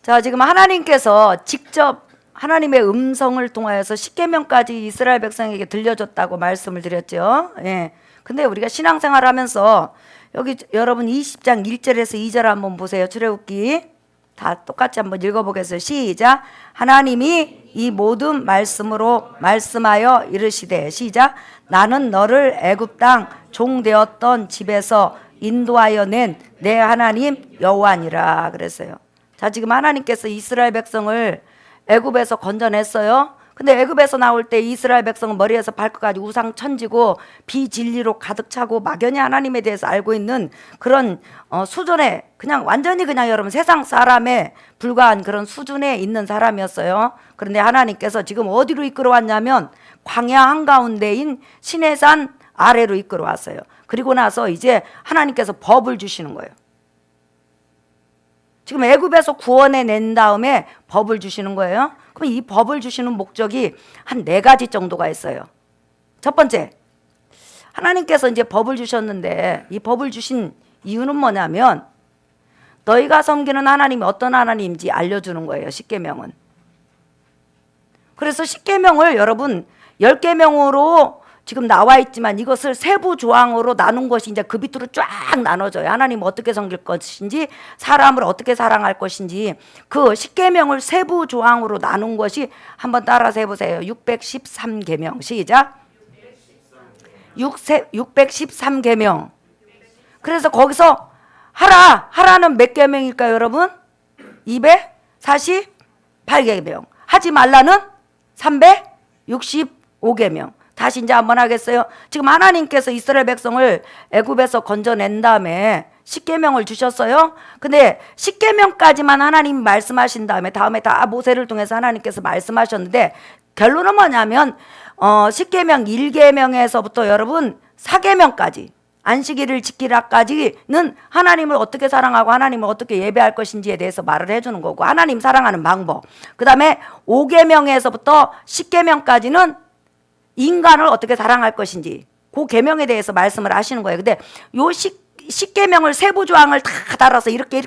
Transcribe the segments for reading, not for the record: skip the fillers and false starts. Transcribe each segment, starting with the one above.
자, 지금 하나님께서 직접 하나님의 음성을 통하여서 십계명까지 이스라엘 백성에게 들려줬다고 말씀을 드렸죠. 예. 근데 우리가 신앙생활 하면서 여기 여러분 20장 1절에서 2절 한번 보세요. 출애굽기 다 똑같이 한번 읽어보겠어요. 시작. 하나님이 이 모든 말씀으로 말씀하여 이르시되 시작. 나는 너를 애굽 땅 종 되었던 집에서 인도하여 낸 내 하나님 여호와니라 그랬어요. 자, 지금 하나님께서 이스라엘 백성을 애굽에서 건져냈어요. 근데 애굽에서 나올 때 이스라엘 백성은 머리에서 발끝까지 우상 천지고 비진리로 가득 차고 막연히 하나님에 대해서 알고 있는 그런 수준에 그냥 완전히 그냥 여러분 세상 사람에 불과한 그런 수준에 있는 사람이었어요. 그런데 하나님께서 지금 어디로 이끌어 왔냐면 광야 한가운데인 시내산 아래로 이끌어 왔어요. 그리고 나서 이제 하나님께서 법을 주시는 거예요. 지금 애굽에서 구원해 낸 다음에 법을 주시는 거예요. 그럼 이 법을 주시는 목적이 한 4가지 정도가 있어요. 첫 번째, 하나님께서 이제 법을 주셨는데 이 법을 주신 이유는 뭐냐면 너희가 섬기는 하나님이 어떤 하나님인지 알려주는 거예요. 십계명은. 그래서 십계명을 여러분 10계명으로 지금 나와 있지만 이것을 세부 조항으로 나눈 것이 이제 그 밑으로 쫙 나눠져요. 하나님 어떻게 섬길 것인지, 사람을 어떻게 사랑할 것인지 그 십계명을 세부 조항으로 나눈 것이 한번 따라서 해보세요. 613계명 시작. 613계명. 그래서 거기서 하라는 몇 계명일까요, 여러분? 248계명. 하지 말라는 365계명. 다시 이제 한번 하겠어요. 지금 하나님께서 이스라엘 백성을 애굽에서 건져낸 다음에 십계명을 주셨어요. 근데 십계명까지만 하나님이 말씀하신 다음에 다 모세를 통해서 하나님께서 말씀하셨는데 결론은 뭐냐면 십계명 1계명에서부터 여러분 4계명까지 안식일을 지키라까지는 하나님을 어떻게 사랑하고 하나님을 어떻게 예배할 것인지에 대해서 말을 해주는 거고 하나님 사랑하는 방법. 그 다음에 5계명에서부터 10계명까지는 인간을 어떻게 사랑할 것인지 그 계명에 대해서 말씀을 하시는 거예요. 근데 요 십계명을 세부 조항을 다 달아서 이렇게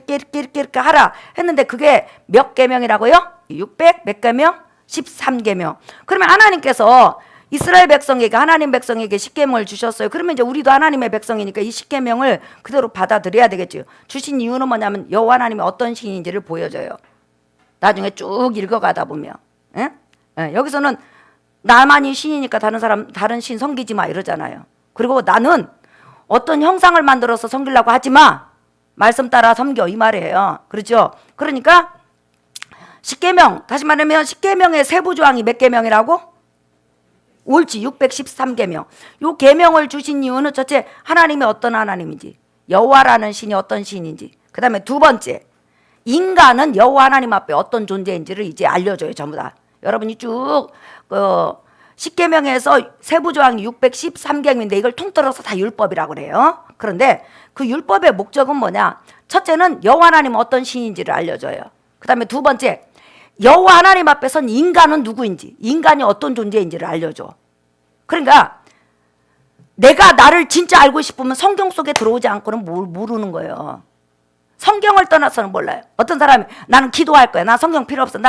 하라 했는데 그게 몇 계명이라고요? 600 몇 계명? 13계명. 그러면 하나님께서 이스라엘 백성에게 하나님 백성에게 십계명을 주셨어요. 그러면 이제 우리도 하나님의 백성이니까 이 십계명을 그대로 받아들여야 되겠죠. 주신 이유는 뭐냐면 여호와 하나님이 어떤 신인지를 보여줘요. 나중에 쭉 읽어가다 보면 여기서는 나만이 신이니까 다른 신 섬기지 마 이러잖아요. 그리고 나는 어떤 형상을 만들어서 섬기려고 하지 마. 말씀 따라 섬겨 이 말이에요. 그렇죠? 그러니까 십계명, 다시 말하면 십계명의 세부 조항이 몇 계명이라고? 옳지. 613계명. 요 계명을 주신 이유는 첫째 하나님이 어떤 하나님인지, 여호와라는 신이 어떤 신인지. 그다음에 두 번째 인간은 여호와 하나님 앞에 어떤 존재인지를 이제 알려줘요. 전부 다. 여러분이 쭉 십계명에서 세부 조항이 613계명인데 이걸 통틀어서 다 율법이라고 그래요. 그런데 그 율법의 목적은 뭐냐? 첫째는 여호와 하나님은 어떤 신인지를 알려줘요. 그 다음에 두 번째 여호와 하나님 앞에 선 인간은 누구인지, 인간이 어떤 존재인지를 알려줘. 그러니까 내가 나를 진짜 알고 싶으면 성경 속에 들어오지 않고는 모르는 거예요. 성경을 떠나서는 몰라요. 어떤 사람이 나는 기도할 거야. 나 성경 필요 없어.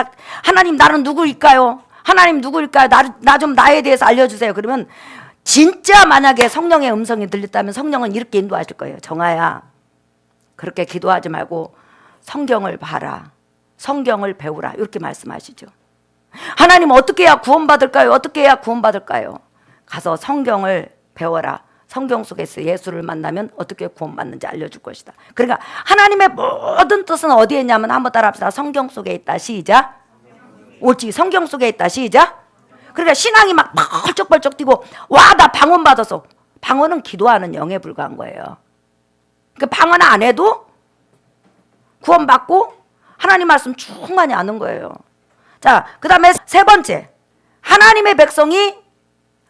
하나님 나는 누구일까요? 하나님 누구일까요? 나 좀 나에 대해서 알려주세요. 그러면 진짜 만약에 성령의 음성이 들렸다면 성령은 이렇게 인도하실 거예요. 정아야, 그렇게 기도하지 말고 성경을 봐라. 성경을 배우라. 이렇게 말씀하시죠. 하나님 어떻게 해야 구원받을까요? 어떻게 해야 구원받을까요? 가서 성경을 배워라. 성경 속에서 예수를 만나면 어떻게 구원받는지 알려줄 것이다. 그러니까 하나님의 모든 뜻은 어디에 있냐면 한번 따라합시다. 성경 속에 있다. 시작. 옳지. 성경 속에 있다. 시작. 그러니까 신앙이 막 벌쩍벌쩍 뛰고 와 나 방언 받아서. 방언은 기도하는 영에 불과한 거예요. 그 방언 안 해도 구원받고 하나님 말씀 충만히 아는 거예요. 자, 그 다음에 세 번째 하나님의 백성이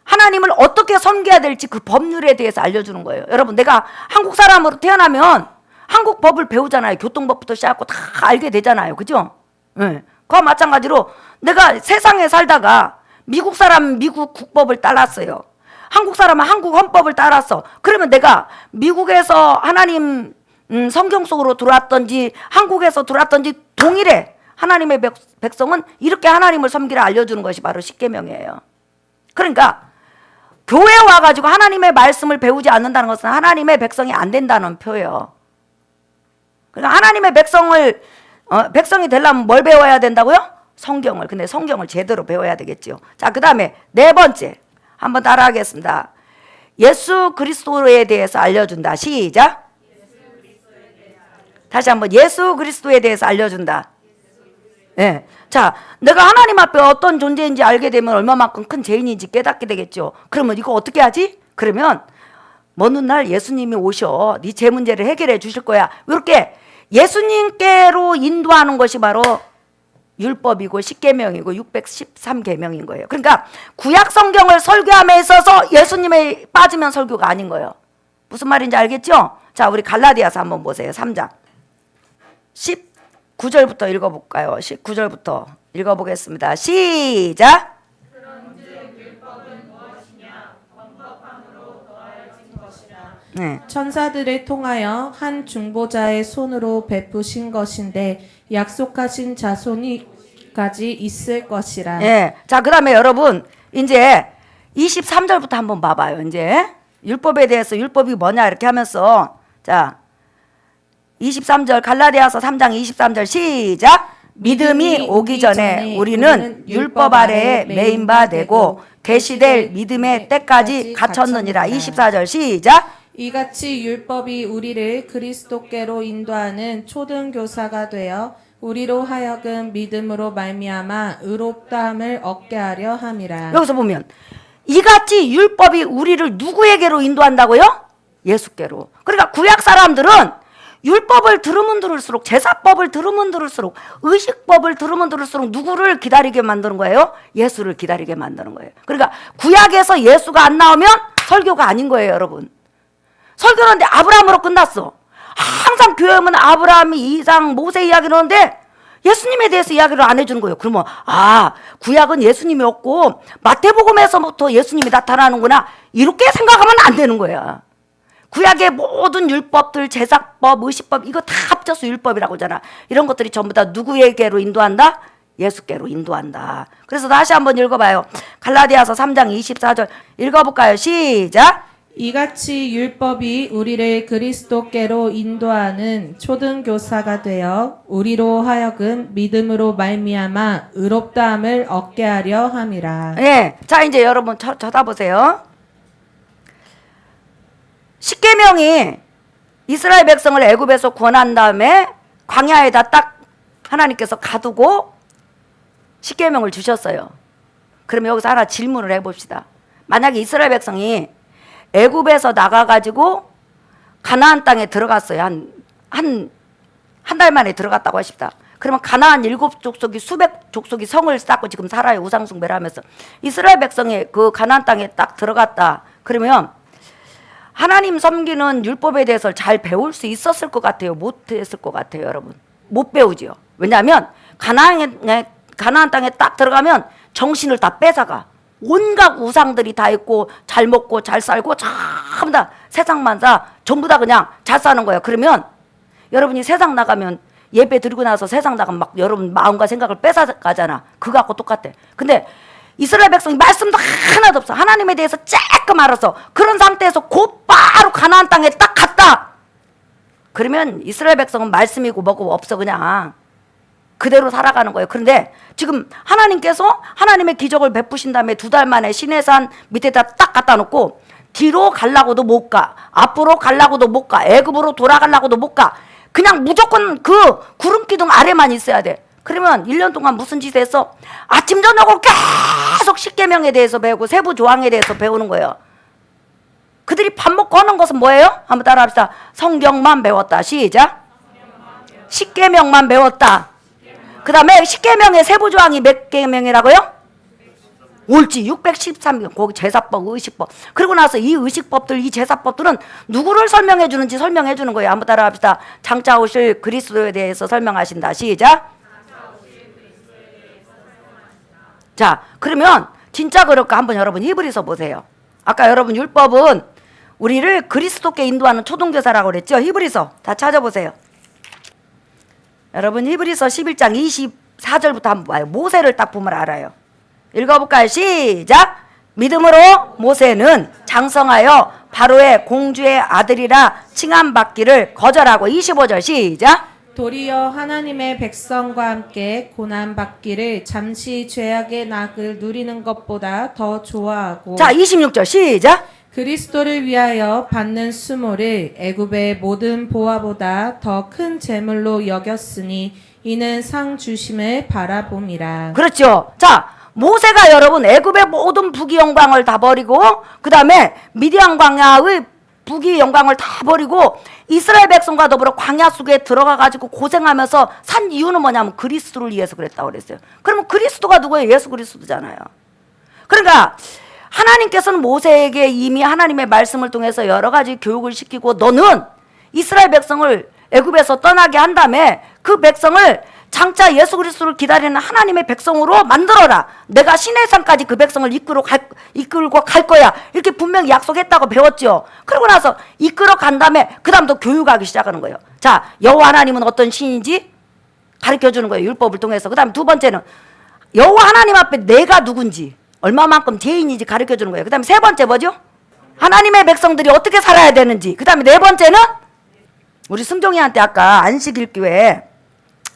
하나님을 어떻게 섬겨야 될지 그 법률에 대해서 알려주는 거예요. 여러분 내가 한국 사람으로 태어나면 한국 법을 배우잖아요. 교통법부터 시작하고 다 알게 되잖아요. 그죠? 네. 그와 마찬가지로 내가 세상에 살다가 미국 사람은 미국 국법을 따랐어요. 한국 사람은 한국 헌법을 따랐어. 그러면 내가 미국에서 하나님 성경 속으로 들어왔던지 한국에서 들어왔던지 동일해. 하나님의 백성은 이렇게 하나님을 섬기라 알려주는 것이 바로 십계명이에요. 그러니까 교회 와가지고 하나님의 말씀을 배우지 않는다는 것은 하나님의 백성이 안 된다는 표예요. 그러니까 하나님의 백성이 되려면 뭘 배워야 된다고요? 성경을. 근데 성경을 제대로 배워야 되겠죠. 자, 그 다음에 네 번째 한번 따라하겠습니다. 예수 그리스도에 대해서 알려준다. 시작. 다시 한번 예수 그리스도에 대해서 알려준다. 네. 자, 내가 하나님 앞에 어떤 존재인지 알게 되면 얼마만큼 큰 죄인인지 깨닫게 되겠죠. 그러면 이거 어떻게 하지? 그러면 먼 훗날 예수님이 오셔 네 죄 문제를 해결해 주실 거야. 이렇게 예수님께로 인도하는 것이 바로 율법이고 십계명이고 613계명인 거예요. 그러니까 구약 성경을 설교함에 있어서 예수님에 빠지면 설교가 아닌 거예요. 무슨 말인지 알겠죠? 자, 우리 갈라디아서 한번 보세요. 3장 19절부터 읽어볼까요? 19절부터 읽어보겠습니다. 시작. 네. 천사들을 통하여 한 중보자의 손으로 베푸신 것인데 약속하신 자손이까지 있을 것이라. 예. 자, 그다음에 여러분 이제 23절부터 한번 봐봐요. 이제 율법에 대해서 율법이 뭐냐 이렇게 하면서 자 23절 갈라디아서 3장 23절 시작. 믿음이 오기 전에 우리는 율법 아래에 매인 바 되고 계시될 믿음의 때까지 갇혔느니라. 24절 시작. 이같이 율법이 우리를 그리스도께로 인도하는 초등교사가 되어 우리로 하여금 믿음으로 말미암아 의롭다함을 얻게 하려 함이라. 여기서 보면 이같이 율법이 우리를 누구에게로 인도한다고요? 예수께로. 그러니까 구약 사람들은 율법을 들으면 들을수록, 제사법을 들으면 들을수록, 의식법을 들으면 들을수록 누구를 기다리게 만드는 거예요? 예수를 기다리게 만드는 거예요. 그러니까 구약에서 예수가 안 나오면 설교가 아닌 거예요, 여러분. 설교하는데 아브라함으로 끝났어. 항상 교회 오면 아브라함이 이상 모세 이야기를 하는데 예수님에 대해서 이야기를 안 해주는 거예요. 그러면 구약은 예수님이 없고 마태복음에서부터 예수님이 나타나는구나 이렇게 생각하면 안 되는 거야. 구약의 모든 율법들, 제사법, 의식법 이거 다 합쳐서 율법이라고 하잖아. 이런 것들이 전부 다 누구에게로 인도한다? 예수께로 인도한다. 그래서 다시 한번 읽어봐요. 갈라디아서 3장 24절 읽어볼까요? 시작. 이같이 율법이 우리를 그리스도께로 인도하는 초등교사가 되어 우리로 하여금 믿음으로 말미암아 의롭다함을 얻게 하려 함이라. 예. 자, 이제 여러분 쳐다보세요. 십계명이 이스라엘 백성을 애굽에서 구원한 다음에 광야에다 딱 하나님께서 가두고 십계명을 주셨어요. 그럼 여기서 하나 질문을 해봅시다. 만약에 이스라엘 백성이 애굽에서 나가가지고 가나안 땅에 들어갔어요. 한 달 만에 들어갔다고 하십니다. 그러면 가나안 7족속이 수백 족속이 성을 쌓고 지금 살아요. 우상숭배를 하면서. 이스라엘 백성이 그 가나안 땅에 딱 들어갔다. 그러면 하나님 섬기는 율법에 대해서 잘 배울 수 있었을 것 같아요? 못했을 것 같아요, 여러분? 못 배우지요. 왜냐하면 가나안 땅에 딱 들어가면 정신을 다 뺏어가. 온갖 우상들이 다 있고 잘 먹고 잘 살고 전부 다 세상만 사 전부 다 그냥 잘 사는 거예요. 그러면 여러분이 세상 나가면 예배 드리고 나서 세상 나가면 막 여러분 마음과 생각을 뺏어가잖아. 그거 갖고 똑같아. 근데 이스라엘 백성이 말씀도 하나도 없어. 하나님에 대해서 쬐끔 알아서 그런 상태에서 곧바로 가나안 땅에 딱 갔다. 그러면 이스라엘 백성은 말씀이고 뭐고 없어. 그냥 그대로 살아가는 거예요. 그런데 지금 하나님께서 하나님의 기적을 베푸신 다음에 2달 만에 시내산 밑에다 딱 갖다 놓고 뒤로 가려고도 못 가. 앞으로 가려고도 못 가. 애굽으로 돌아가려고도 못 가. 그냥 무조건 그 구름 기둥 아래만 있어야 돼. 그러면 1년 동안 무슨 짓을 했어? 아침 저녁으로 계속 십계명에 대해서 배우고 세부 조항에 대해서 배우는 거예요. 그들이 밥 먹고 하는 것은 뭐예요? 한번 따라합시다. 성경만 배웠다. 시작. 십계명만 배웠다. 그 다음에 십계명의 세부 조항이 몇 계명이라고요? 옳지. 613경. 거기 제사법, 의식법. 그리고 나서 이 의식법들, 이 제사법들은 누구를 설명해 주는지 설명해 주는 거예요. 한번 따라합시다. 장차 오실 그리스도에 대해서 설명하신다. 시작. 자, 그러면 진짜 그럴까 한번 여러분 히브리서 보세요. 아까 여러분 율법은 우리를 그리스도께 인도하는 초등교사라고 그랬죠. 히브리서 다 찾아보세요. 여러분 히브리서 11장 4절부터 한번 봐요. 모세를 딱 보면 알아요. 읽어볼까요? 시작. 믿음으로 모세는 장성하여 바로의 공주의 아들이라 칭함받기를 거절하고 25절 시작. 도리어 하나님의 백성과 함께 고난받기를 잠시 죄악의 낙을 누리는 것보다 더 좋아하고 자 26절 시작. 그리스도를 위하여 받는 수모를 애굽의 모든 보화보다 더 큰 재물로 여겼으니 이는 상 주심을 바라봄이라. 그렇죠. 자 모세가 여러분 애굽의 모든 부귀 영광을 다 버리고 그 다음에 미디안 광야의 부귀 영광을 다 버리고 이스라엘 백성과 더불어 광야 속에 들어가 가지고 고생하면서 산 이유는 뭐냐면 그리스도를 위해서 그랬다고 그랬어요. 그러면 그리스도가 누구예요? 예수 그리스도잖아요. 그러니까 하나님께서는 모세에게 이미 하나님의 말씀을 통해서 여러 가지 교육을 시키고 너는 이스라엘 백성을 애굽에서 떠나게 한 다음에 그 백성을 장차 예수 그리스도를 기다리는 하나님의 백성으로 만들어라. 내가 시내산까지 그 백성을 이끌고 갈 거야. 이렇게 분명히 약속했다고 배웠죠. 그러고 나서 이끌어 간 다음에 그 다음부터 교육하기 시작하는 거예요. 자, 여호와 하나님은 어떤 신인지 가르쳐주는 거예요. 율법을 통해서. 그 다음에 두 번째는 여호와 하나님 앞에 내가 누군지 얼마만큼 죄인인지 가르쳐주는 거예요. 그 다음에 세 번째 뭐죠? 하나님의 백성들이 어떻게 살아야 되는지. 그 다음에 네 번째는 우리 승종이한테 아까 안식일교회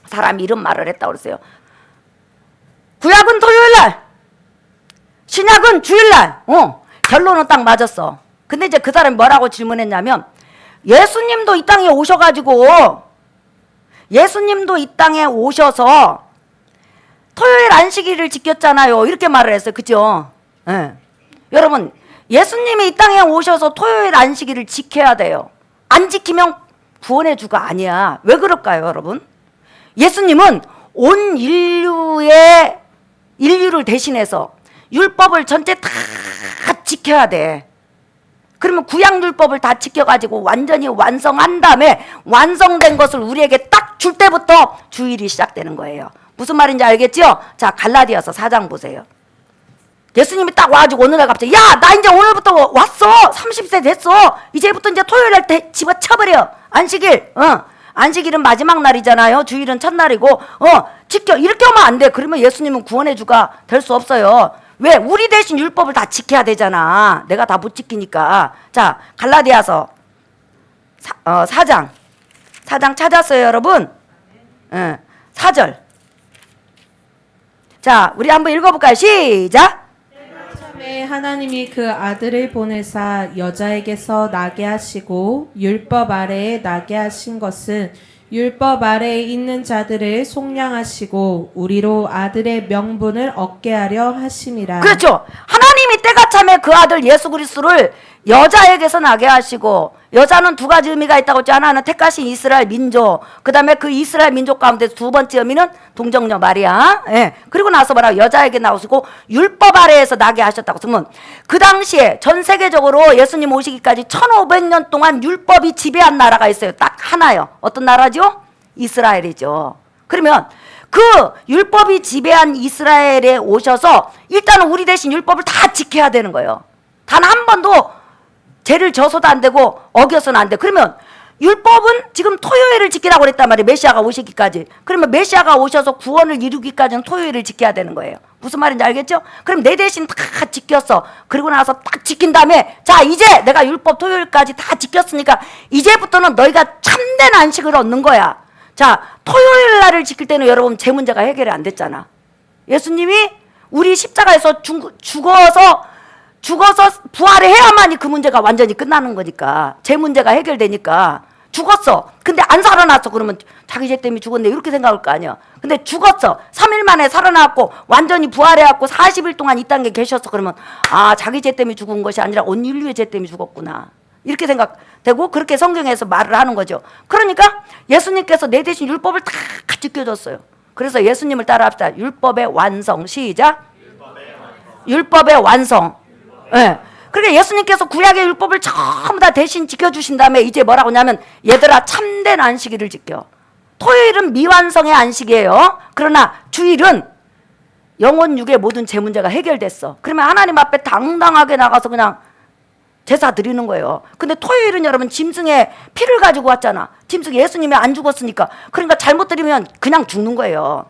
사람 이름 말을 했다고 그랬어요. 구약은 토요일날, 신약은 주일날. 결론은 딱 맞았어. 근데 이제 그 사람이 뭐라고 질문했냐면 예수님도 이 땅에 오셔가지고 예수님도 이 땅에 오셔서 토요일 안식일을 지켰잖아요. 이렇게 말을 했어요. 그죠? 네. 여러분 예수님이 이 땅에 오셔서 토요일 안식일을 지켜야 돼요. 안 지키면 구원의 주가 아니야. 왜 그럴까요 여러분? 예수님은 온 인류를 대신해서 율법을 전체 다 지켜야 돼. 그러면 구약율법을 다 지켜가지고 완전히 완성한 다음에 완성된 것을 우리에게 딱 줄 때부터 주일이 시작되는 거예요. 무슨 말인지 알겠죠? 자 갈라디아서 4장 보세요. 예수님이 딱 와가지고 어느 날 갑자기 야 나 이제 오늘부터 왔어. 30세 됐어. 이제부터 이제 토요일 날 집어쳐버려. 안식일. 안식일은 마지막 날이잖아요. 주일은 첫날이고 지켜. 이렇게 하면 안 돼. 그러면 예수님은 구원의 주가 될 수 없어요. 왜? 우리 대신 율법을 다 지켜야 되잖아. 내가 다 못 지키니까. 자 갈라디아서 4장 찾았어요 여러분? 4절. 자 우리 한번 읽어볼까요? 시작. 처음에 하나님이 그 아들을 보내사 여자에게서 나게 하시고 율법 아래에 나게 하신 것은 율법 아래에 있는 자들을 속량하시고 우리로 아들의 명분을 얻게 하려 하심이라. 그렇죠. 하나님이 때가 참에 그 아들 예수 그리스도를 여자에게서 나게 하시고 여자는 두 가지 의미가 있다고 했죠. 하나는 택하신 이스라엘 민족, 그 다음에 그 이스라엘 민족 가운데 두 번째 의미는 동정녀 마리아. 그리고 나서 뭐라고 여자에게 나오시고 율법 아래에서 나게 하셨다고. 그러면 그 당시에 전 세계적으로 예수님 오시기까지 1500년 동안 율법이 지배한 나라가 있어요. 딱 하나요. 어떤 나라죠? 이스라엘이죠. 그러면 그 율법이 지배한 이스라엘에 오셔서 일단은 우리 대신 율법을 다 지켜야 되는 거예요. 단 한 번도 죄를 져서도 안 되고 어겨서는 안 돼. 그러면 율법은 지금 토요일을 지키라고 그랬단 말이에요. 메시아가 오시기까지. 그러면 메시아가 오셔서 구원을 이루기까지는 토요일을 지켜야 되는 거예요. 무슨 말인지 알겠죠? 그럼 내 대신 다 지켰어. 그리고 나서 딱 지킨 다음에 자 이제 내가 율법 토요일까지 다 지켰으니까 이제부터는 너희가 참된 안식을 얻는 거야. 자 토요일 날을 지킬 때는 여러분 제 문제가 해결이 안 됐잖아. 예수님이 우리 십자가에서 죽어서 부활을 해야만이 그 문제가 완전히 끝나는 거니까. 제 문제가 해결되니까. 죽었어. 근데 안 살아났어. 그러면 자기 죄 때문에 죽었네. 이렇게 생각할 거 아니야. 근데 죽었어. 3일 만에 살아났고 완전히 부활해갖고 40일 동안 이 땅에 계셨어. 그러면 아 자기 죄 때문에 죽은 것이 아니라 온 인류의 죄 때문에 죽었구나. 이렇게 생각되고 그렇게 성경에서 말을 하는 거죠. 그러니까 예수님께서 내 대신 율법을 다 지켜줬어요. 그래서 예수님을 따라합시다. 율법의 완성. 시작. 율법의 완성. 예. 그러니까 예수님께서 구약의 율법을 전부 다 대신 지켜주신 다음에 이제 뭐라고 하냐면 얘들아 참된 안식일을 지켜. 토요일은 미완성의 안식이에요. 그러나 주일은 영혼 육의 모든 제 문제가 해결됐어. 그러면 하나님 앞에 당당하게 나가서 그냥 제사 드리는 거예요. 근데 토요일은 여러분 짐승의 피를 가지고 왔잖아. 짐승 예수님이 안 죽었으니까. 그러니까 잘못 드리면 그냥 죽는 거예요.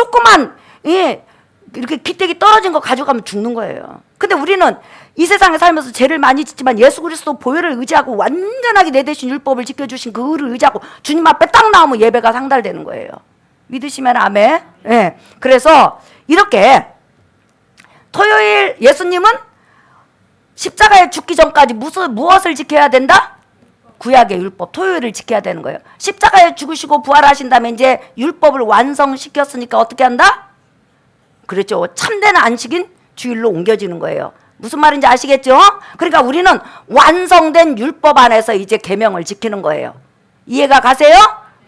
조그만 이렇게 귀때기 떨어진 거 가져가면 죽는 거예요. 근데 우리는 이 세상에 살면서 죄를 많이 짓지만 예수 그리스도 보혈을 의지하고 완전하게 내 대신 율법을 지켜주신 그 의를 의지하고 주님 앞에 딱 나오면 예배가 상달되는 거예요. 믿으시면 아멘. 예. 그래서 이렇게 토요일 예수님은 십자가에 죽기 전까지 무엇을 지켜야 된다? 구약의 율법, 토요일을 지켜야 되는 거예요. 십자가에 죽으시고 부활하신 다음에 이제 율법을 완성시켰으니까 어떻게 한다? 그렇죠. 참된 안식인 주일로 옮겨지는 거예요. 무슨 말인지 아시겠죠? 그러니까 우리는 완성된 율법 안에서 이제 계명을 지키는 거예요. 이해가 가세요?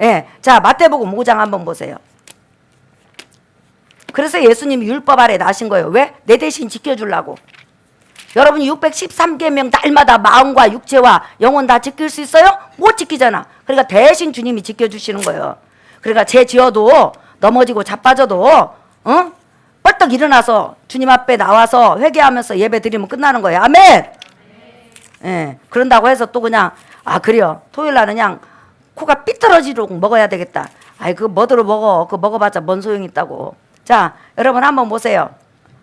예. 자, 마태복음 5장 한번 보세요. 그래서 예수님이 율법 아래 나신 거예요. 왜? 내 대신 지켜주려고. 여러분이 613계명 날마다 마음과 육체와 영혼 다 지킬 수 있어요? 못 지키잖아. 그러니까 대신 주님이 지켜주시는 거예요. 그러니까 죄 지어도 넘어지고 자빠져도 벌떡 일어나서 주님 앞에 나와서 회개하면서 예배 드리면 끝나는 거예요. 아멘. 예. 그런다고 해서 또 그냥 그래요. 토요일 날은 그냥 코가 삐뚤어지도록 먹어야 되겠다. 아이 그거 뭐대로 먹어. 그거 먹어봤자 뭔 소용이 있다고. 자, 여러분 한번 보세요.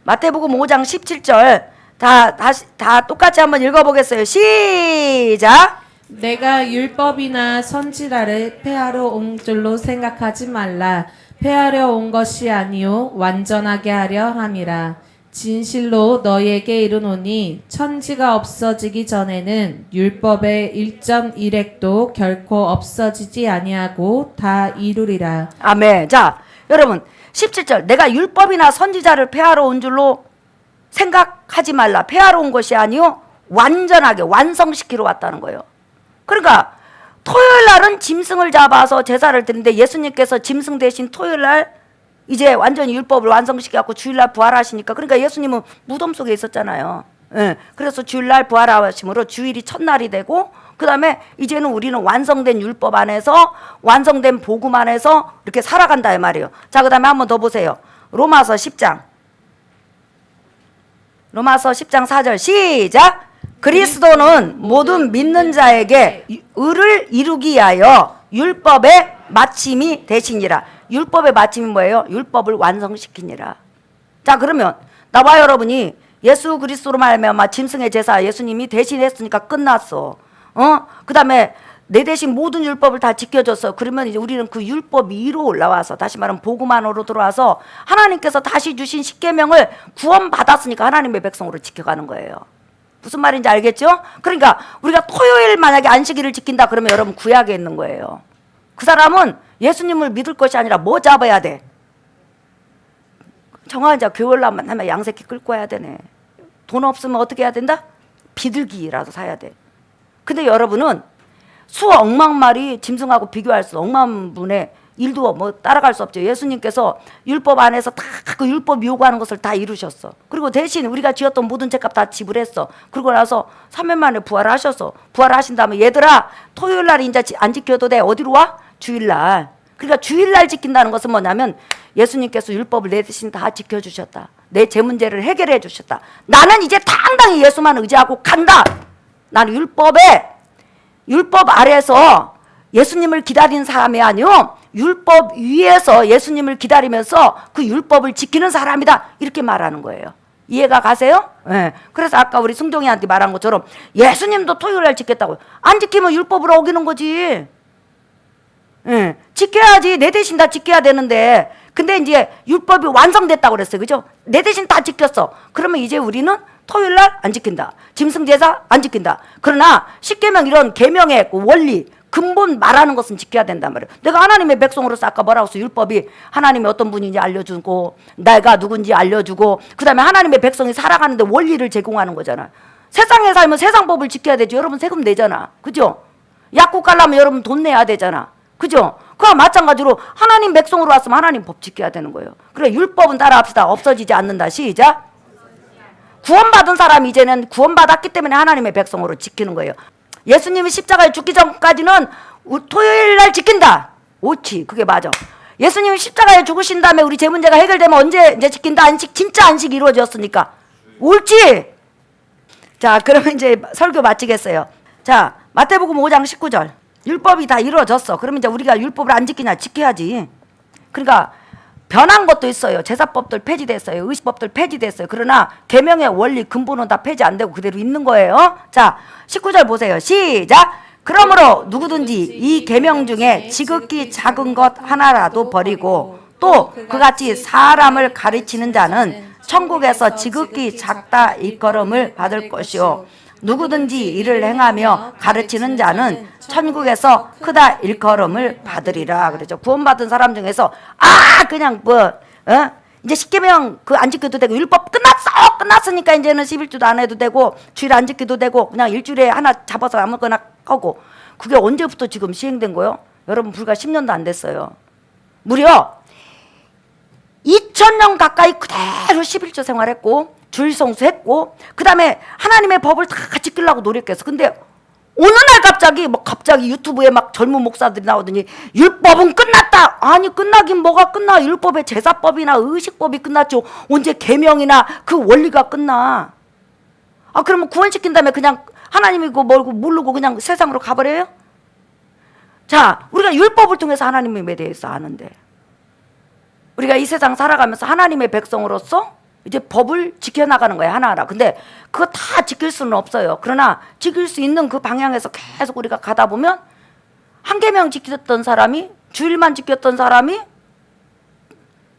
마태복음 5장 17절 다 똑같이 한번 읽어보겠어요. 시작. 내가 율법이나 선지자를 폐하러 온 줄로 생각하지 말라. 폐하려 온 것이 아니요 완전하게 하려 함이라. 진실로 너희에게 이르노니 천지가 없어지기 전에는 율법의 1.1획도 결코 없어지지 아니하고 다 이루리라. 아멘. 자, 여러분 17절 내가 율법이나 선지자를 폐하러 온 줄로 생각하지 말라. 폐하러 온 것이 아니요 완전하게 완성시키러 왔다는 거예요. 그러니까 토요일 날은 짐승을 잡아서 제사를 드리는데 예수님께서 짐승 대신 토요일 날 이제 완전히 율법을 완성시켜갖고 주일날 부활하시니까 그러니까 예수님은 무덤 속에 있었잖아요. 예. 그래서 주일날 부활하심으로 주일이 첫날이 되고 그 다음에 이제는 우리는 완성된 율법 안에서 완성된 복음 안에서 이렇게 살아간다 이 말이에요. 자, 그 다음에 한번 더 보세요. 로마서 10장 4절 시작. 그리스도는 모든 믿는 자에게 의를 이루기 위하여 율법의 마침이 되시니라. 율법의 마침이 뭐예요? 율법을 완성시키니라. 자, 그러면 나와 여러분이 예수 그리스도로 말미암아 짐승의 제사 예수님이 대신했으니까 끝났어. 그 다음에 내 대신 모든 율법을 다 지켜줬어. 그러면 이제 우리는 그 율법 위로 올라와서 다시 말하면 복음 안으로 들어와서 하나님께서 다시 주신 십계명을 구원받았으니까 하나님의 백성으로 지켜가는 거예요. 무슨 말인지 알겠죠? 그러니까 우리가 토요일 만약에 안식일을 지킨다 그러면 여러분 구약에 있는 거예요. 그 사람은 예수님을 믿을 것이 아니라 뭐 잡아야 돼? 정화자 교회를 만나면 양새끼 끌고 와야 되네. 돈 없으면 어떻게 해야 된다? 비둘기라도 사야 돼. 근데 여러분은 수억만 마리 짐승하고 비교할 수 억만 분의 일도 뭐 따라갈 수 없죠. 예수님께서 율법 안에서 다 그 율법 요구하는 것을 다 이루셨어. 그리고 대신 우리가 지었던 모든 죄값 다 지불했어. 그러고 나서 3일 만에 부활하셨어. 부활하신 다음에 얘들아 토요일 날 이제 안 지켜도 돼. 어디로 와? 주일날. 그러니까 주일날 지킨다는 것은 뭐냐면 예수님께서 율법을 내 대신 다 지켜주셨다. 내 죄 문제를 해결해 주셨다. 나는 이제 당당히 예수만 의지하고 간다. 나는 율법 아래서 예수님을 기다리는 사람이 아니요 율법 위에서 예수님을 기다리면서 그 율법을 지키는 사람이다. 이렇게 말하는 거예요. 이해가 가세요? 네. 그래서 아까 우리 승종이한테 말한 것처럼 예수님도 토요일날 지켰다고요. 안 지키면 율법을 어기는 거지. 네. 지켜야지. 내 대신 다 지켜야 되는데 근데 이제 율법이 완성됐다고 그랬어요. 그죠? 내 대신 다 지켰어. 그러면 이제 우리는 토요일날 안 지킨다. 짐승 제사 안 지킨다. 그러나 십계명 이런 계명의 원리 근본 말하는 것은 지켜야 된단 말이에요. 내가 하나님의 백성으로서 아까 뭐라고 했어? 율법이 하나님이 어떤 분인지 알려주고 내가 누군지 알려주고 그 다음에 하나님의 백성이 살아가는데 원리를 제공하는 거잖아. 세상에 살면 세상 법을 지켜야 되죠. 여러분 세금 내잖아. 그죠? 약국 가려면 여러분 돈 내야 되잖아. 그죠? 그와 마찬가지로 하나님 백성으로 왔으면 하나님 법 지켜야 되는 거예요. 그래 율법은 따라합시다. 없어지지 않는다. 시작. 구원받은 사람이 이제는 구원받았기 때문에 하나님의 백성으로 지키는 거예요. 예수님이 십자가에 죽기 전까지는 토요일 날 지킨다. 옳지. 그게 맞아. 예수님이 십자가에 죽으신 다음에 우리 제 문제가 해결되면 언제 이제 지킨다. 안식 진짜 안식이 이루어졌으니까. 옳지. 자, 그러면 이제 설교 마치겠어요. 자, 마태복음 5장 19절. 율법이 다 이루어졌어. 그러면 이제 우리가 율법을 안 지키냐? 지켜야지. 그러니까 변한 것도 있어요. 제사법들 폐지됐어요. 의식법들 폐지됐어요. 그러나 계명의 원리 근본은 다 폐지 안 되고 그대로 있는 거예요. 자, 19절 보세요. 시작. 그러므로 누구든지 이 계명 중에 지극히 작은 것 하나라도 버리고 또 그같이 사람을 가르치는 자는 천국에서 지극히 작다 일컬음을 받을 것이요 누구든지 이를 행하며 가르치는 자는 천국에서 크다 일컬음을 받으리라. 그러죠. 구원받은 사람 중에서 그냥 이제 십계명 그 안 지켜도 되고 율법 끝났으니까 이제는 11주도 안 해도 되고 주일 안 지켜도 되고 그냥 일주일에 하나 잡아서 아무거나 하고 그게 언제부터 지금 시행된 거요? 여러분 불과 10년도 안 됐어요. 무려 2000년 가까이 그대로 11조 생활했고 주일성수했고 그 다음에 하나님의 법을 다 지키려고 노력했어. 근데 어느 날 갑자기 유튜브에 막 젊은 목사들이 나오더니 율법은 끝났다. 아니 끝나긴 뭐가 끝나. 율법의 제사법이나 의식법이 끝났죠. 언제 계명이나 그 원리가 끝나. 그러면 구원시킨 다음에 그냥 하나님이고 뭐고 모르고 그냥 세상으로 가버려요? 자, 우리가 율법을 통해서 하나님에 대해서 아는데 우리가 이 세상 살아가면서 하나님의 백성으로서 이제 법을 지켜나가는 거예요. 하나하나. 근데 그거 다 지킬 수는 없어요. 그러나 지킬 수 있는 그 방향에서 계속 우리가 가다 보면 한 계명 지켰던 사람이 주일만 지켰던 사람이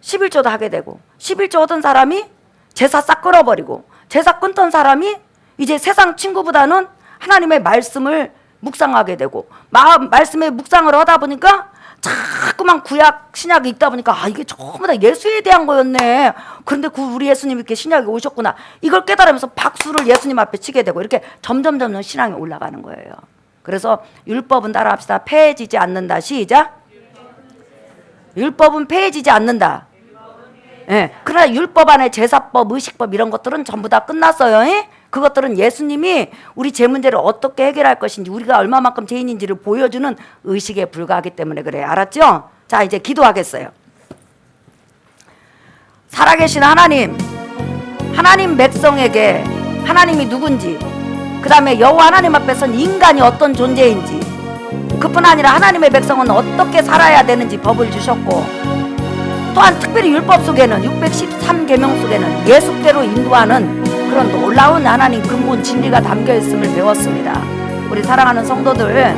11조도 하게 되고 11조 하던 사람이 제사 싹 끊어버리고 제사 끊던 사람이 이제 세상 친구보다는 하나님의 말씀을 묵상하게 되고 말씀에 묵상을 하다 보니까 자꾸만 구약 신약이 있다 보니까 이게 전부 다 예수에 대한 거였네. 그런데 우리 예수님이 이렇게 신약에 오셨구나. 이걸 깨달으면서 박수를 예수님 앞에 치게 되고 이렇게 점점 신앙이 올라가는 거예요. 그래서 율법은 따라합시다. 폐해지지 않는다. 시작. 율법은 폐해지지 않는다. 예. 그러나 율법 안에 제사법, 의식법 이런 것들은 전부 다 끝났어요. 예? 그것들은 예수님이 우리 죄 문제를 어떻게 해결할 것인지 우리가 얼마만큼 죄인인지를 보여주는 의식에 불과하기 때문에 그래요. 알았죠? 자, 이제 기도하겠어요. 살아계신 하나님 백성에게 하나님이 누군지 그 다음에 여호와 하나님 앞에선 인간이 어떤 존재인지 그뿐 아니라 하나님의 백성은 어떻게 살아야 되는지 법을 주셨고 또한 특별히 율법 속에는 613계명 속에는 예수께로 인도하는 그런 놀라운 하나님 근본 진리가 담겨 있음을 배웠습니다. 우리 사랑하는 성도들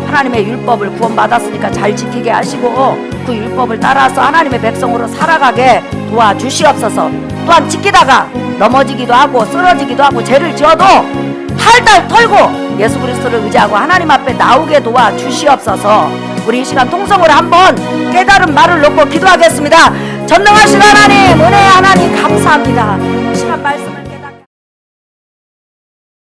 하나님의 율법을 구원받았으니까 잘 지키게 하시고 그 율법을 따라서 하나님의 백성으로 살아가게 도와주시옵소서. 또한 지키다가 넘어지기도 하고 쓰러지기도 하고 죄를 지어도 탈탈 털고 예수 그리스도를 의지하고 하나님 앞에 나오게 도와주시옵소서. 우리 이 시간 통성으로 한번 깨달은 말을 놓고 기도하겠습니다. 전능하신 하나님, 은혜의 하나님 감사합니다. 이 시간 말씀